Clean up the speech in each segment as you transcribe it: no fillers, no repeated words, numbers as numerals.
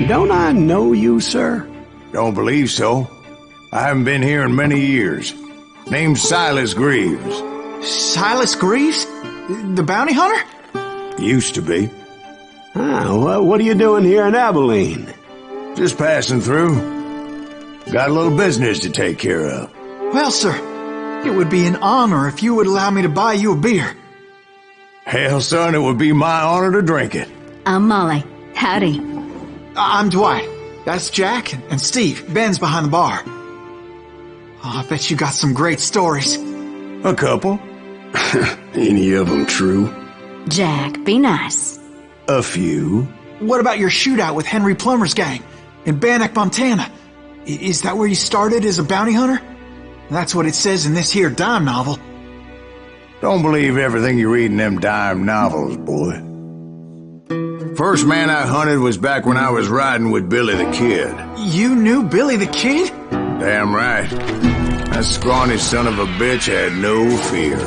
Don't I know you, sir? Don't believe so. I haven't been here in many years. Name's Silas Greaves. Silas Greaves? The bounty hunter? Used to be. Well, what are you doing here in Abilene? Just passing through. Got a little business to take care of. Well, sir, it would be an honor if you would allow me to buy you a beer. Hell, son, it would be my honor to drink it. I'm Molly. Howdy. I'm Dwight. That's Jack and Steve. Ben's behind the bar. Oh, I bet you got some great stories. A couple. Any of them true? Jack, be nice. A few. What about your shootout with Henry Plummer's gang in Bannock, Montana? Is that where you started as a bounty hunter? That's what it says in this here dime novel. Don't believe everything you read in them dime novels, boy. First man I hunted was back when I was riding with Billy the Kid. You knew Billy the Kid? Damn right. That scrawny son of a bitch had no fear.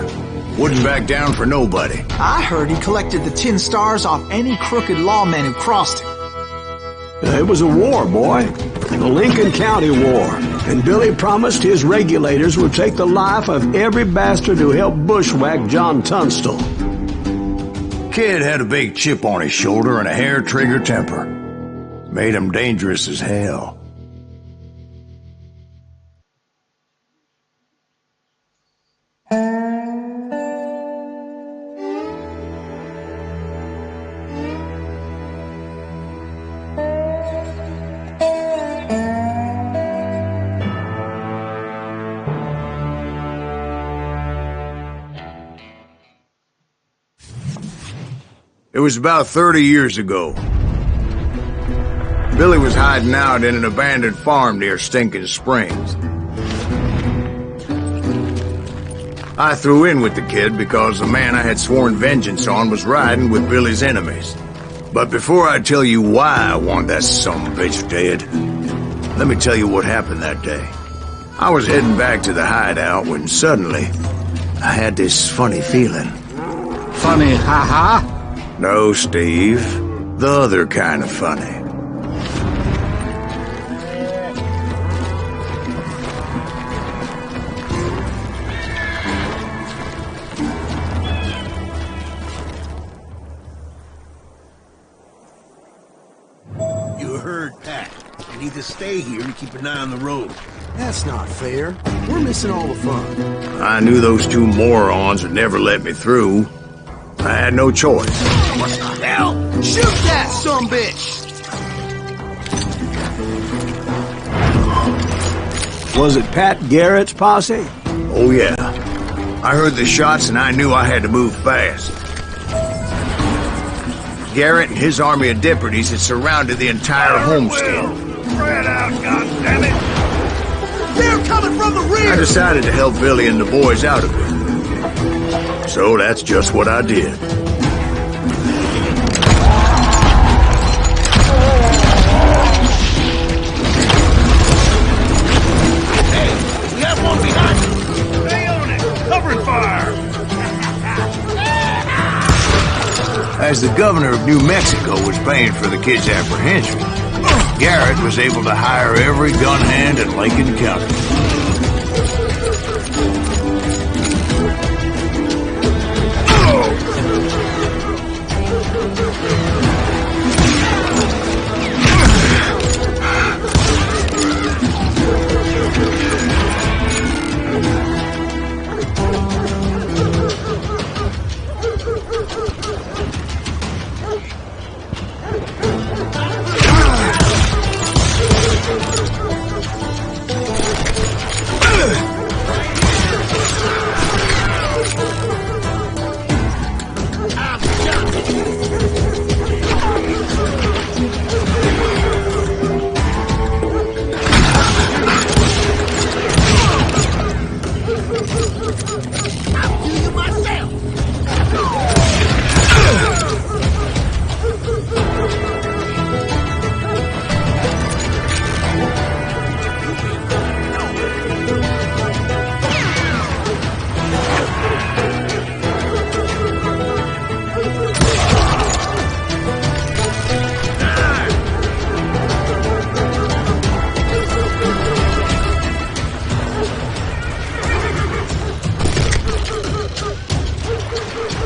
Wouldn't back down for nobody. I heard he collected the 10 stars off any crooked lawman who crossed it. It was a war, boy. The Lincoln County War. And Billy promised his regulators would take the life of every bastard who helped bushwhack John Tunstall. Kid had a big chip on his shoulder and a hair-trigger temper. Made him dangerous as hell. It was about 30 years ago. Billy was hiding out in an abandoned farm near Stinking Springs. I threw in with the kid because the man I had sworn vengeance on was riding with Billy's enemies. But before I tell you why I want that sumbitch dead, let me tell you what happened that day. I was heading back to the hideout when suddenly I had this funny feeling. Funny, ha-ha? No, Steve. The other kind of funny. You heard that. You need to stay here and keep an eye on the road. That's not fair. We're missing all the fun. I knew those two morons would never let me through. I had no choice. What the hell? Shoot that sumbitch! Was it Pat Garrett's posse? Oh yeah. I heard the shots and I knew I had to move fast. Garrett and his army of deputies had surrounded the entire homestead. Spread out, goddammit! They're coming from the rear! I decided to help Billy and the boys out of it. So that's just what I did. Hey, we have one behind us! Stay on it! Covering fire! As the governor of New Mexico was paying for the kid's apprehension, Garrett was able to hire every gun hand in Lincoln County.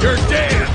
You're dead!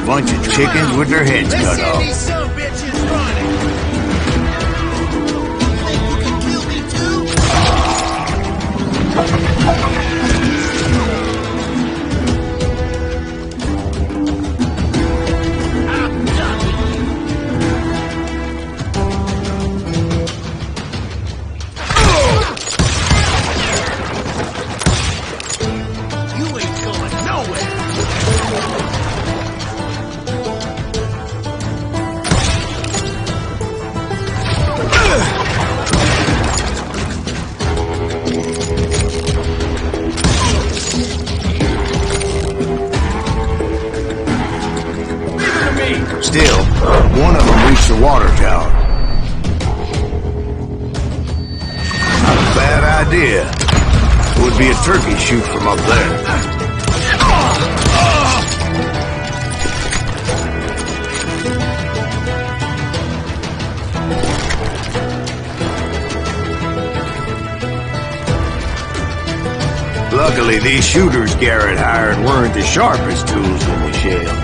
Bunch of chickens with their heads cut off. These son of bitches running! You think you can kill me too? I'm done. You ain't going nowhere! Still, one of them reached the water tower. Not a bad idea. Would be a turkey shoot from up there. Luckily, these shooters Garrett hired weren't the sharpest tools in the shed.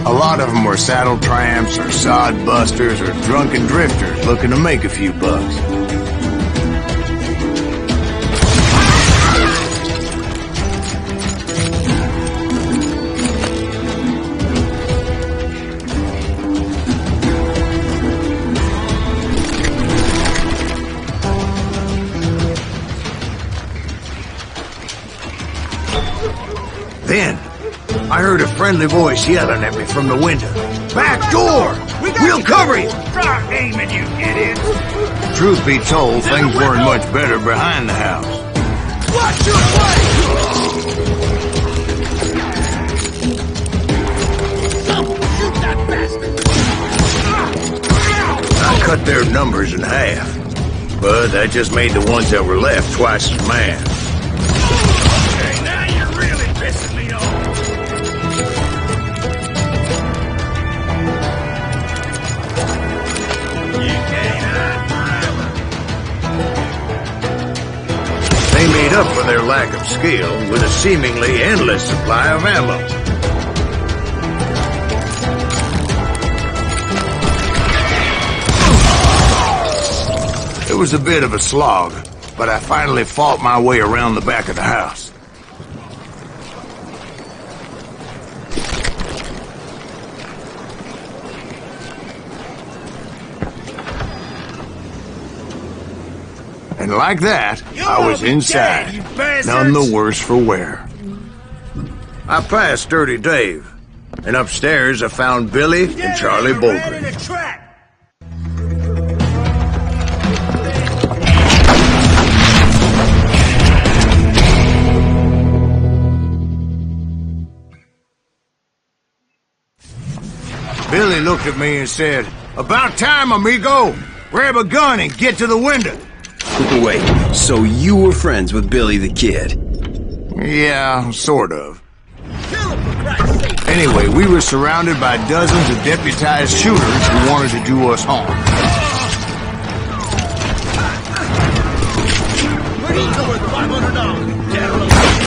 A lot of them were saddle tramps or sod busters or drunken drifters looking to make a few bucks. Then, I heard a friendly voice yelling at me from the window. Back door! We'll cover you! Stop aiming, you idiot! Truth be told, things weren't much better behind the house. Watch your way! Shoot that bastard! I cut their numbers in half, but that just made the ones that were left twice as mad. Okay, now you're really pissing me off. They made up for their lack of skill with a seemingly endless supply of ammo. It was a bit of a slog, but I finally fought my way around the back of the house. And like that, I was inside, none the worse for wear. I passed Sturdy Dave, and upstairs I found Billy and Charlie Bolton. Billy looked at me and said, "About time, amigo! Grab a gun and get to the window!" Wait, so you were friends with Billy the Kid? Yeah, sort of. Anyway, we were surrounded by dozens of deputized shooters who wanted to do us harm. He's worth $500. Dead or alive.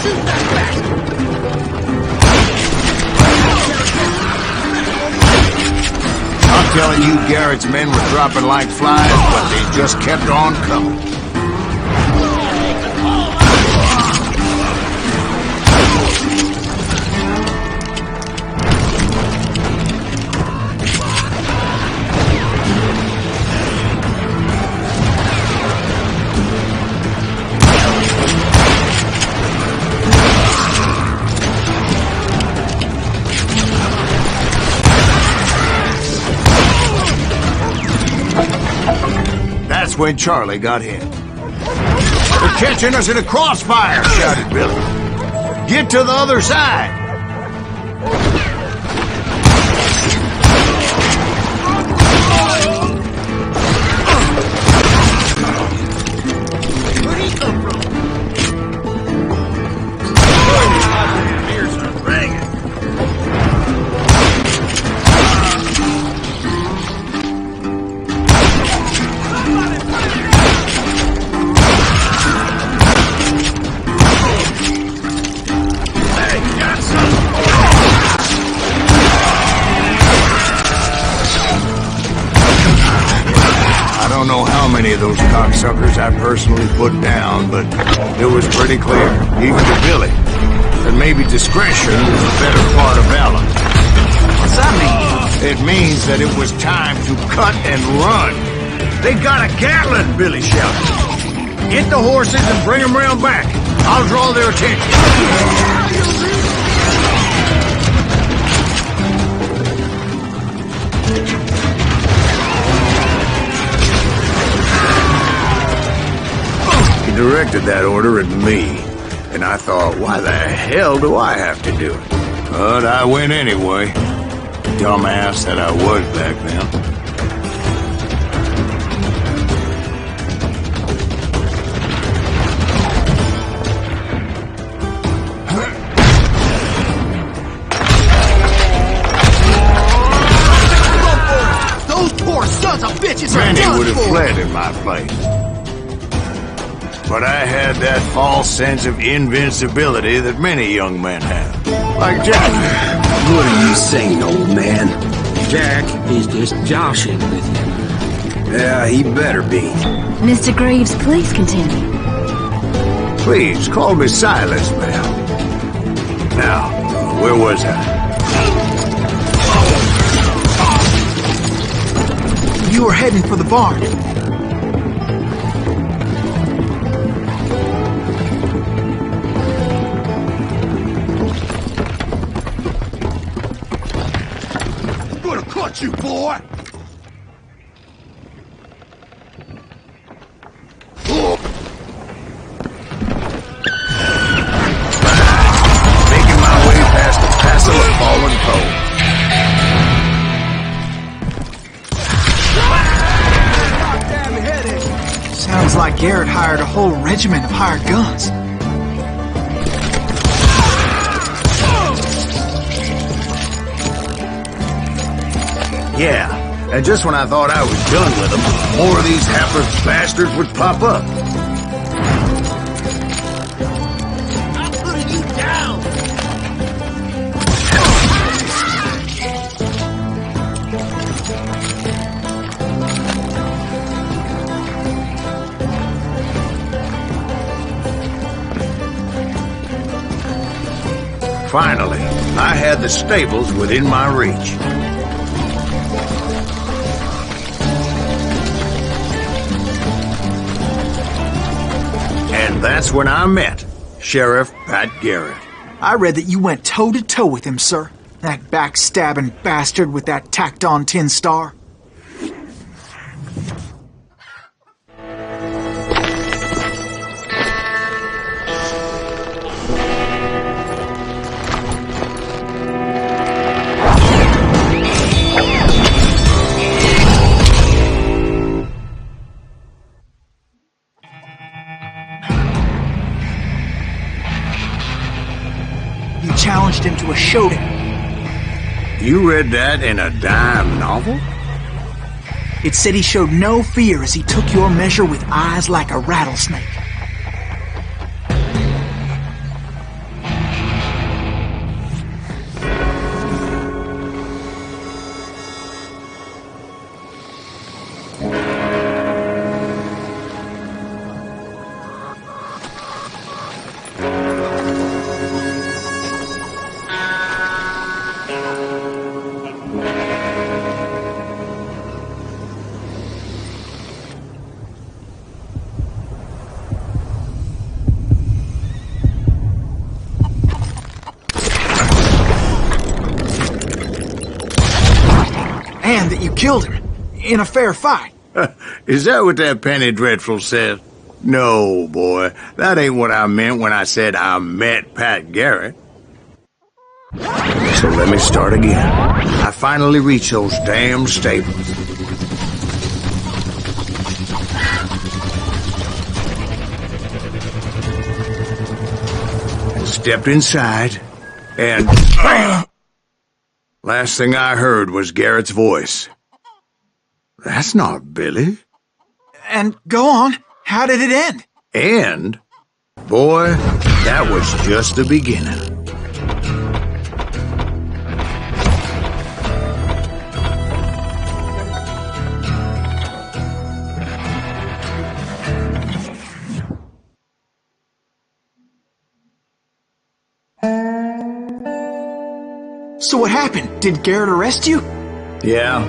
Shoot that bastard! I'm telling you, Garrett's men were dropping like flies, but they just kept on coming. That's when Charlie got hit. "They're catching us in a crossfire!" shouted Billy. "Get to the other side!" Where'd he come from? Ears are ringing. I don't know how many of those cocksuckers I personally put down, but it was pretty clear, even to Billy, that maybe discretion was a better part of valor. What's that mean? It means that it was time to cut and run. They got a Gatling, Billy shouted. Get the horses and bring them round back. I'll draw their attention. He directed that order at me, and I thought, why the hell do I have to do it? But I went anyway. Dumbass that I was back then. Those poor sons of bitches are Many done would have for! fled in my place. But I had that false sense of invincibility that many young men have. Like Jack. What are you saying, old man? Jack is just joshing with you. Yeah, he better be. Mr. Greaves, please continue. Please, call me Silas, ma'am. Now, where was I? You were heading for the barn. Gonna cut you, boy! Making my way past the castle of fallen coal. Sounds like Garrett hired a whole regiment of hired guns. Yeah, and just when I thought I was done with them, more of these hapless bastards would pop up. I'm putting you down! Finally, I had the stables within my reach. And that's when I met Sheriff Pat Garrett. I read that you went toe-to-toe with him, sir. That backstabbing bastard with that tacked-on tin star. You challenged him to a showdown. You read that in a dime novel? It said he showed no fear as he took your measure with eyes like a rattlesnake. And that you killed him in a fair fight. Is that what that Penny Dreadful said? No, boy. That ain't what I meant when I said I met Pat Garrett. So let me start again. I finally reached those damn stables. And stepped inside, and... Last thing I heard was Garrett's voice. That's not Billy. And go on. How did it end? And, boy, that was just the beginning. So what happened? Did Garrett arrest you? Yeah,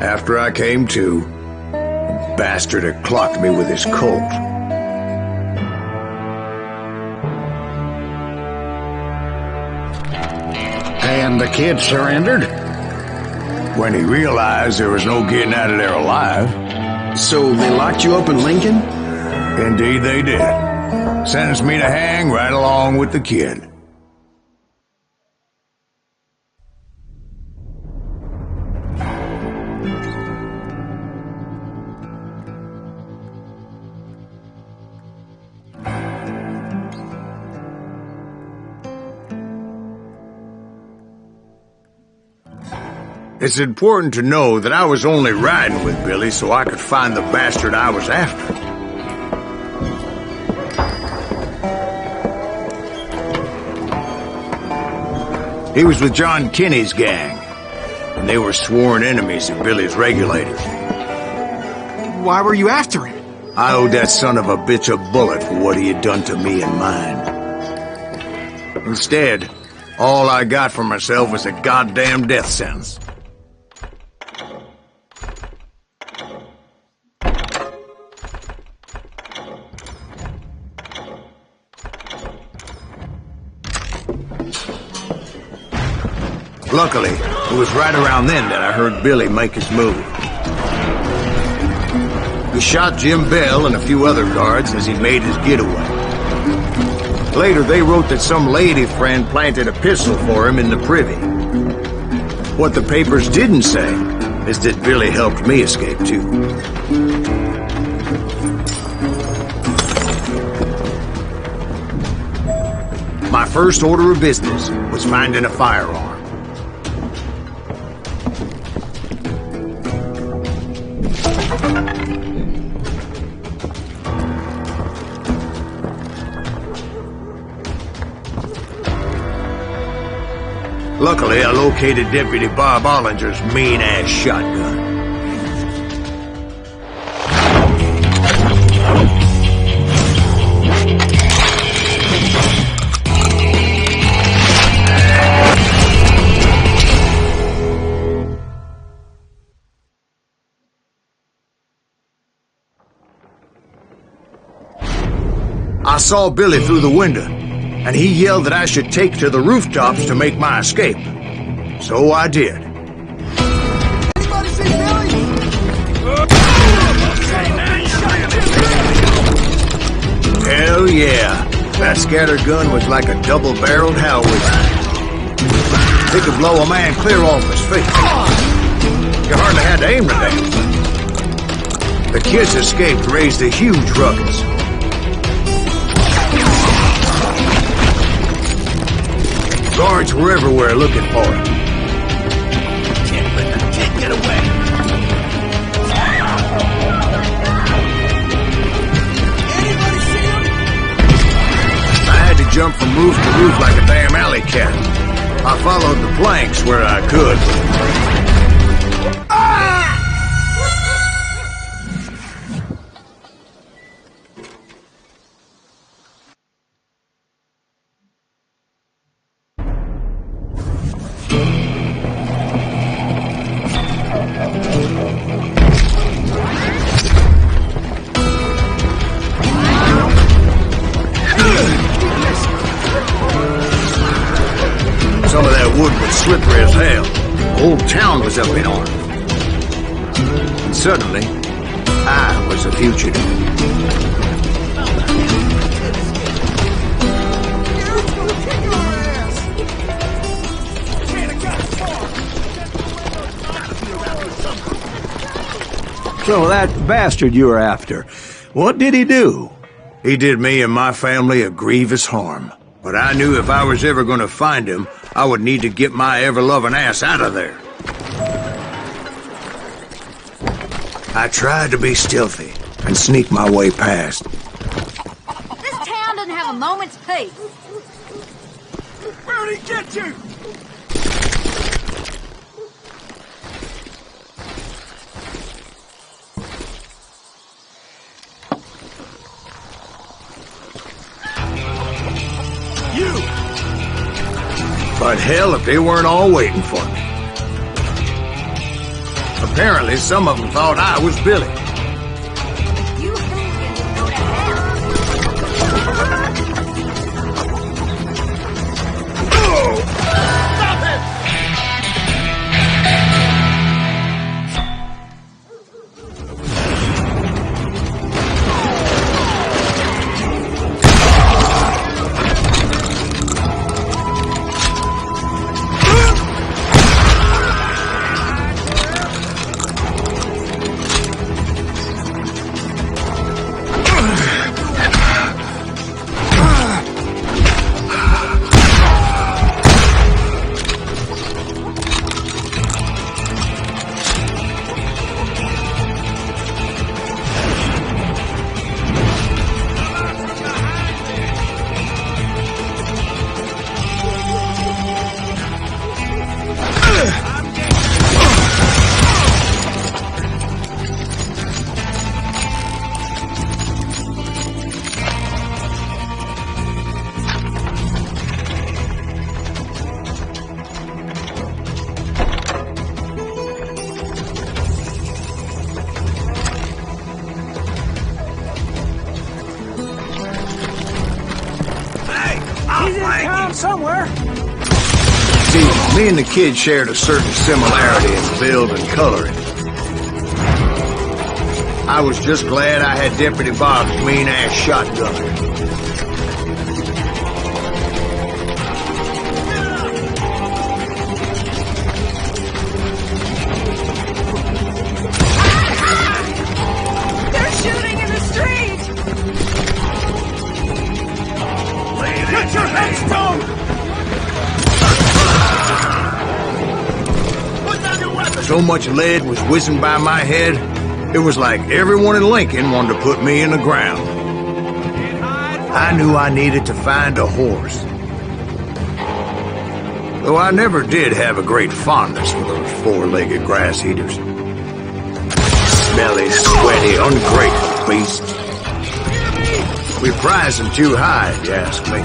after I came to, the bastard had clocked me with his Colt. And the kid surrendered? When he realized there was no getting out of there alive. So they locked you up in Lincoln? Indeed they did. Sentenced me to hang right along with the kid. It's important to know that I was only riding with Billy so I could find the bastard I was after. He was with John Kinney's gang, and they were sworn enemies of Billy's regulators. Why were you after him? I owed that son of a bitch a bullet for what he had done to me and mine. Instead, all I got for myself was a goddamn death sentence. Luckily, it was right around then that I heard Billy make his move. He shot Jim Bell and a few other guards as he made his getaway. Later, they wrote that some lady friend planted a pistol for him in the privy. What the papers didn't say is that Billy helped me escape, too. My first order of business was finding a firearm. Luckily, I located Deputy Bob Ollinger's mean-ass shotgun. I saw Billy through the window, and he yelled that I should take to the rooftops to make my escape. So I did. Anybody see Billy? Hell yeah. That scatter gun was like a double-barreled Howitzer. It could blow a man clear off his feet. You hardly had to aim the damn. The kids escaped raised a huge ruckus. Guards were everywhere looking for him. jump from roof to roof like a damn alley cat. I followed the planks where I could. Some of that wood was slippery as hell. The whole town was up in arms. And suddenly, I was a fugitive. So that bastard you were after, what did he do? He did me and my family a grievous harm. But I knew if I was ever going to find him, I would need to get my ever-loving ass out of there. I tried to be stealthy and sneak my way past. This town doesn't have a moment's peace. Where'd he get you? But hell, if they weren't all waiting for me. Apparently, some of them thought I was Billy. You hooligans can go to hell. Stop it! Somewhere. See, me and the kid shared a certain similarity in build and coloring. I was just glad I had Deputy Bob's mean-ass shotgun. So much lead was whizzing by my head, it was like everyone in Lincoln wanted to put me in the ground. I knew I needed to find a horse. Though I never did have a great fondness for those four-legged grass eaters. Smelly, sweaty, ungrateful beasts. We prize them too high, if you ask me.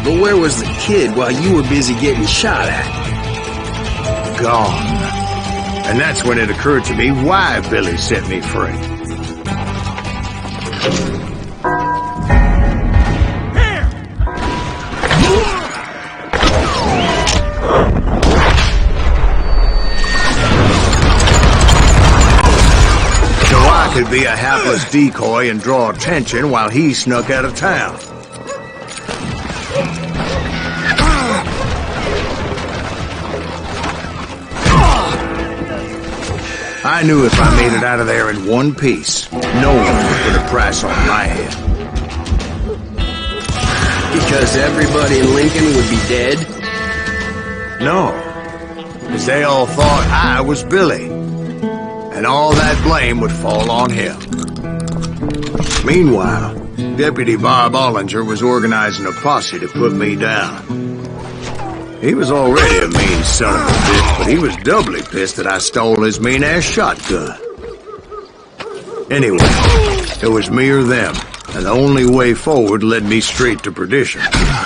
But where was the kid while you were busy getting shot at? Gone. And that's when it occurred to me why Billy set me free. Could be a hapless decoy and draw attention while he snuck out of town. I knew if I made it out of there in one piece, no one would put a price on my head. Because everybody in Lincoln would be dead? No, because they all thought I was Billy. And all that blame would fall on him. Meanwhile, Deputy Bob Ollinger was organizing a posse to put me down. He was already a mean son of a bitch, but he was doubly pissed that I stole his mean-ass shotgun. Anyway, it was me or them, and the only way forward led me straight to perdition.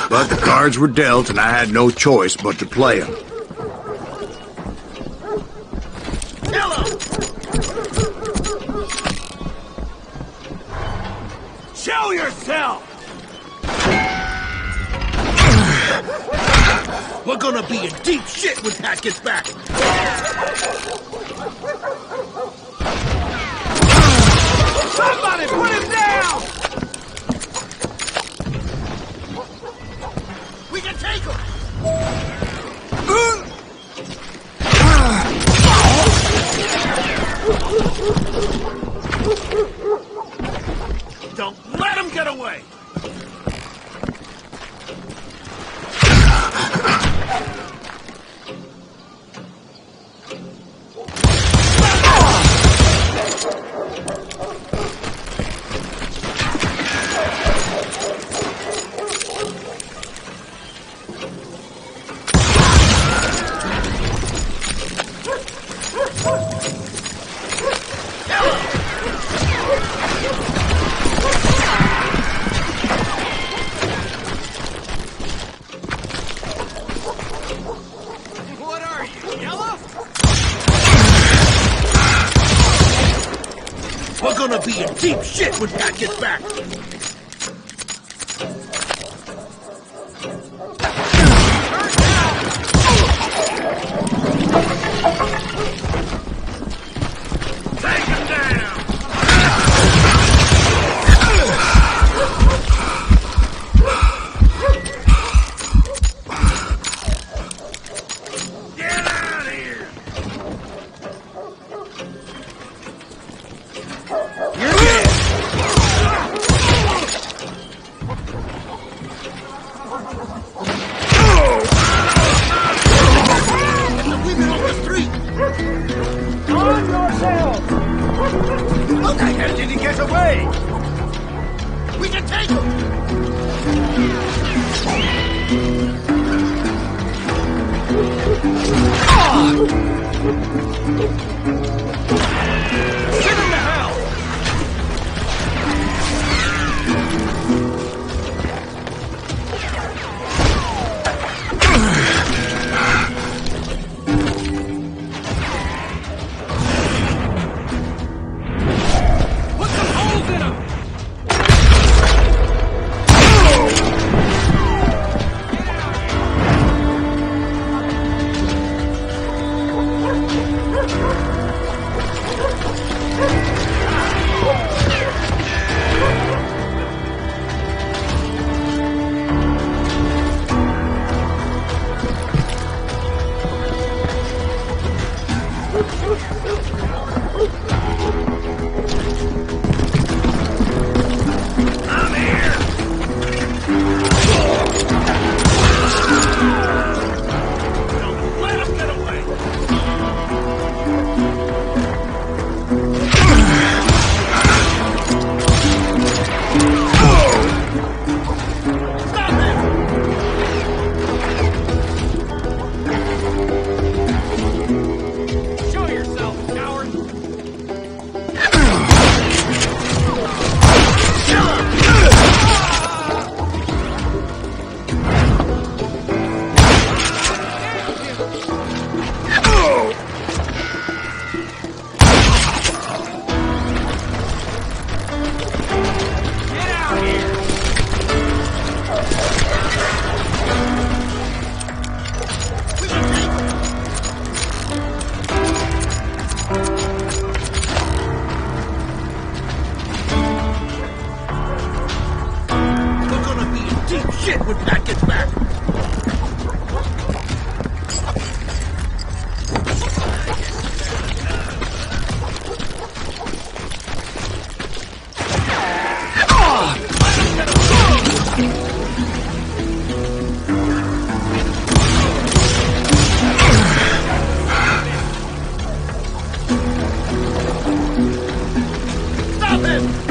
But the cards were dealt, and I had no choice but to play them. Show yourself! We're gonna be in deep shit when Pat gets back! Somebody put him down! We can take him! Don't let him get away! We're gonna be in deep shit when Pat gets back! Take him down! Get out of here! You're dead! The women on the street! Arm yourself! How the hell did he get away? We can take him! Send him to hell! Put some holes in him! shit when Pat gets back! Stop him!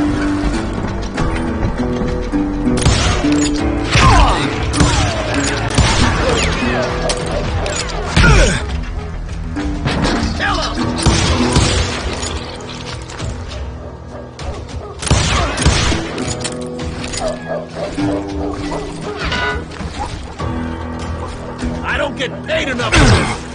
I don't get paid enough for this!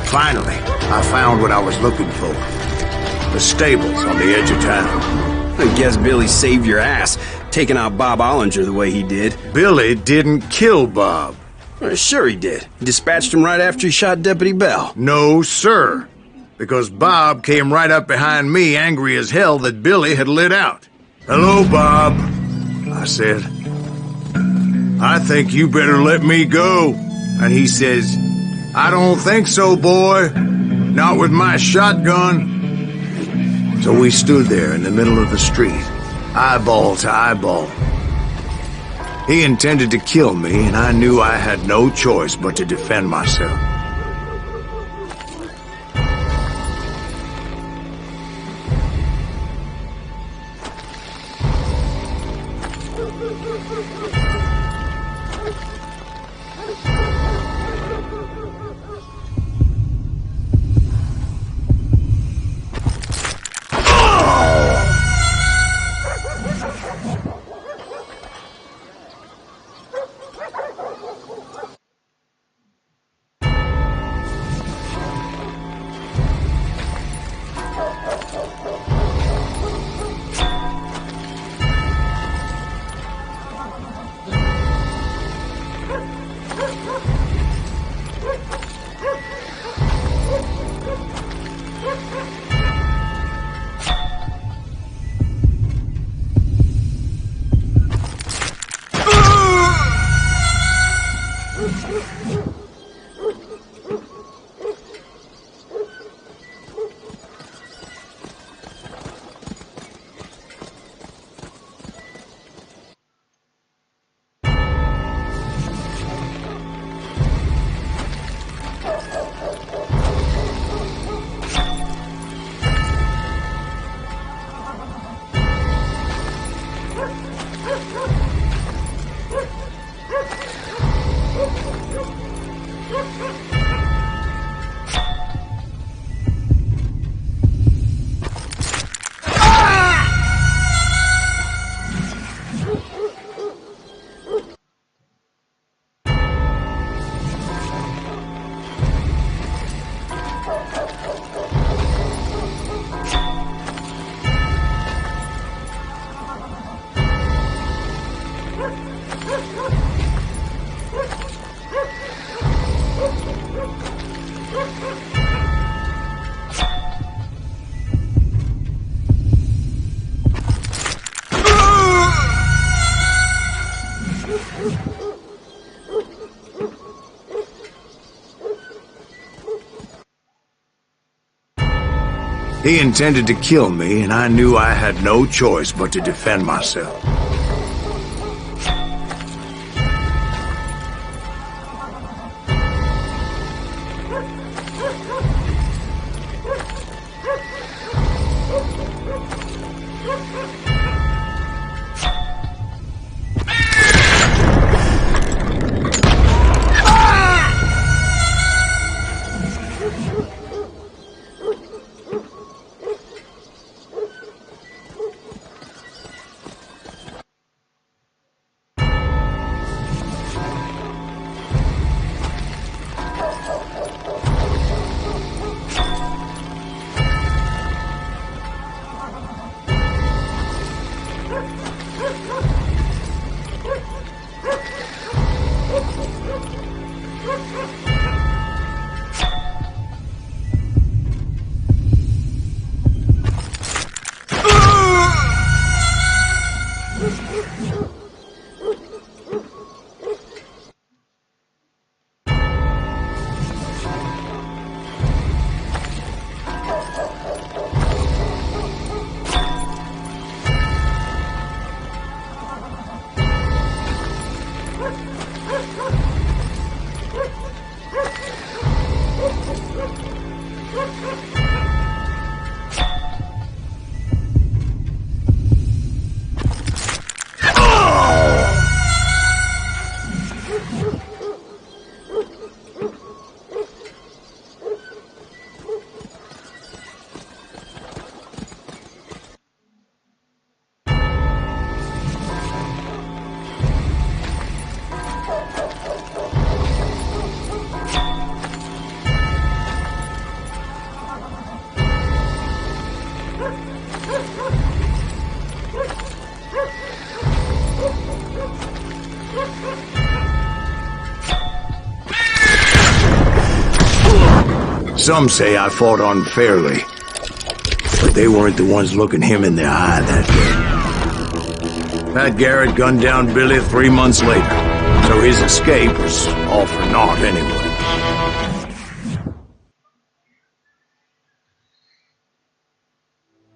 Finally, I found what I was looking for. The stables on the edge of town. I guess Billy saved your ass, taking out Bob Ollinger the way he did. Billy didn't kill Bob. Well, sure he did. He dispatched him right after he shot Deputy Bell. No, sir. Because Bob came right up behind me, angry as hell that Billy had lit out. "Hello, Bob," I said. "I think you better let me go." And he says, "I don't think so, boy. Not with my shotgun." So we stood there in the middle of the street, eyeball to eyeball. He intended to kill me, and I knew I had no choice but to defend myself. He intended to kill me, and I knew I had no choice but to defend myself. Some say I fought unfairly, but they weren't the ones looking him in the eye that day. Pat Garrett gunned down Billy 3 months later, so his escape was all for naught anyway.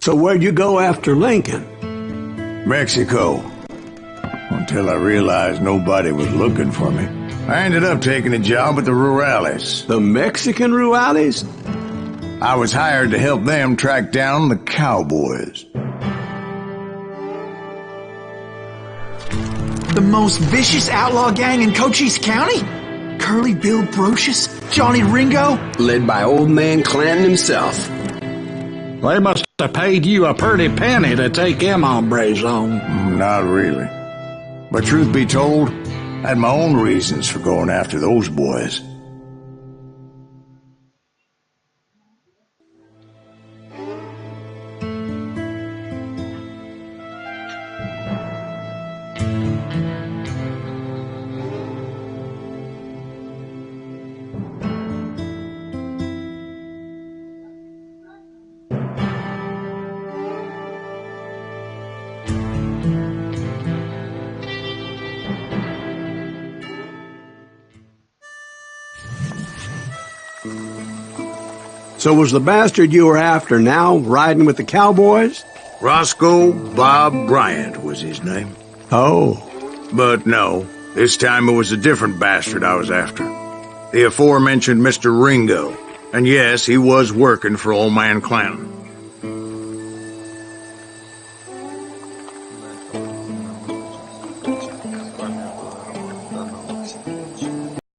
So where'd you go after Lincoln? Mexico. Until I realized nobody was looking for me. I ended up taking a job at the Rurales. The Mexican Rurales? I was hired to help them track down the cowboys. The most vicious outlaw gang in Cochise County? Curly Bill Brocious? Johnny Ringo? Led by old man Clanton himself. They must have paid you a pretty penny to take them hombres on. Not really. But truth be told, I had my own reasons for going after those boys. So was the bastard you were after now riding with the cowboys? Roscoe Bob Bryant was his name. Oh. But no, this time it was a different bastard I was after. The aforementioned Mr. Ringo. And yes, he was working for old man Clanton.